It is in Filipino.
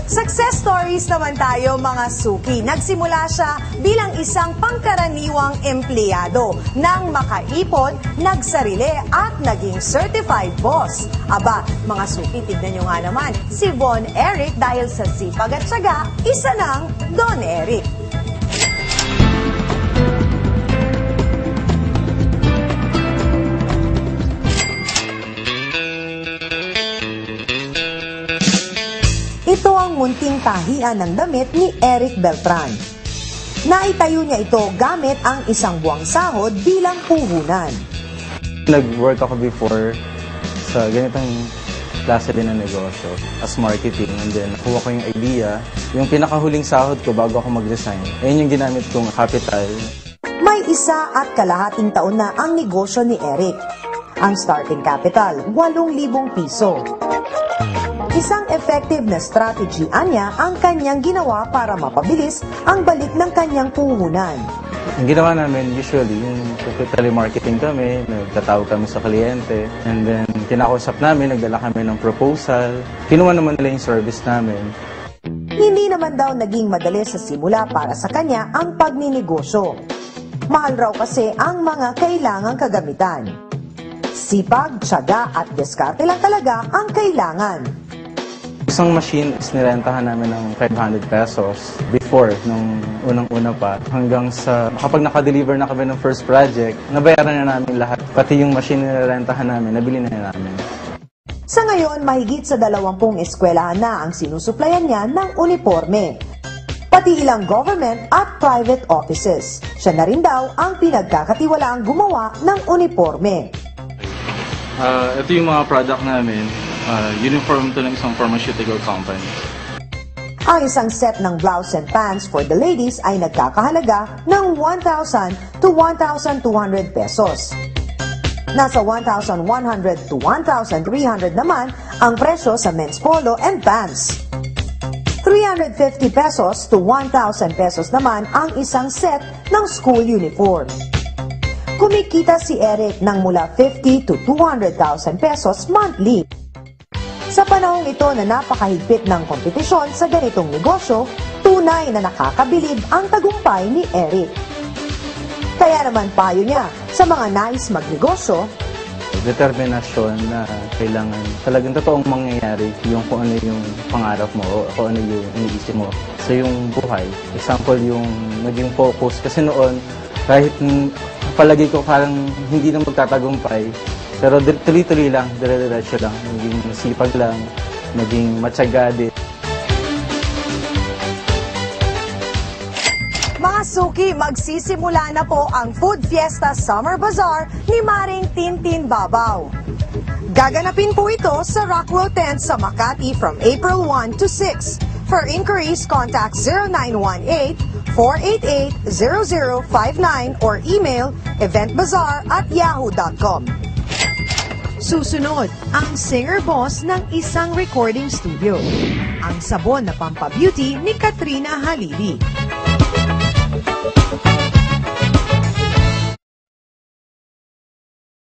Success stories naman tayo mga suki. Nagsimula siya bilang isang pangkaraniwang empleyado nang makaipon, nagsarili at naging certified boss. Aba, mga suki, tignan nyo nga naman, si Von Eric dahil sa sipag at tiyaga, isa ng Don Eric. Ito ang munting tahian ng damit ni Eric Beltran. Naitayo niya ito gamit ang isang buwang sahod bilang puhunan. Nag-work ako before sa ganitong klase din ng negosyo as marketing, and then nakuha ko yung idea. Yung pinakahuling sahod ko bago ako mag-resign, ayun yung ginamit kong capital. May 1.5 taon na ang negosyo ni Eric. Ang starting capital, 8,000 piso. Isang effective na strategy anya ang kanyang ginawa para mapabilis ang balik ng kanyang puhunan. Ang ginawa namin usually, yung telemarketing kami, nagtatawag kami sa kliyente, and then kinakausap namin, nagdala kami ng proposal, kinuha naman nila yung service namin. Hindi naman daw naging madali sa simula para sa kanya ang pagninegosyo. Mahal raw kasi ang mga kailangang kagamitan. Sipag, tiyaga at diskarte lang talaga ang kailangan. Isang machine is nirentahan namin ng 500 pesos before, nung unang-una pa. Hanggang sa kapag naka-deliver na kami ng first project, nabayaran na namin lahat. Pati yung machine na nirentahan namin, nabili na namin. Sa ngayon, mahigit sa 20 eskwelahan na ang sinusuplayan niya ng uniforme. Pati ilang government at private offices. Siya na rin daw ang pinagkakatiwalaang gumawa ng uniforme. Ito yung mga product namin. Uniform to ng isang pharmaceutical company. Ang isang set ng blouse and pants for the ladies ay nagkakahalaga ng 1,000 to 1,200 pesos. Nasa 1,100 to 1,300 naman ang presyo sa men's polo and pants. 350 pesos to 1,000 pesos naman ang isang set ng school uniform. Kumikita si Eric ng mula 50 to 200,000 pesos monthly. Sa panahong ito na napakahigpit ng kompetisyon sa ganitong negosyo, tunay na nakakabilib ang tagumpay ni Eric. Kaya naman payo niya sa mga nais magnegosyo, determinasyon na kailangan talagang totoong mangyayari yung kung ano yung pangarap mo o kung ano yung iniisip mo sa yung buhay. Example, yung maging focus. Kasi noon, kahit palagi ko parang hindi na magtatagumpay, pero tuloy-tuloy lang, dire-diretso lang, maging sipag lang, maging matyaga din. Mga suki, magsisimula na po ang Food Fiesta Summer Bazaar ni Maring Tintin Babaw. Gaganapin po ito sa Rockwell Tent sa Makati from April 1 to 6. For inquiries, contact 0918-488-0059 or email eventbazaar@yahoo.com. Susunod, ang singer boss ng isang recording studio. Ang sabon na pampabeauty ni Katrina Halili.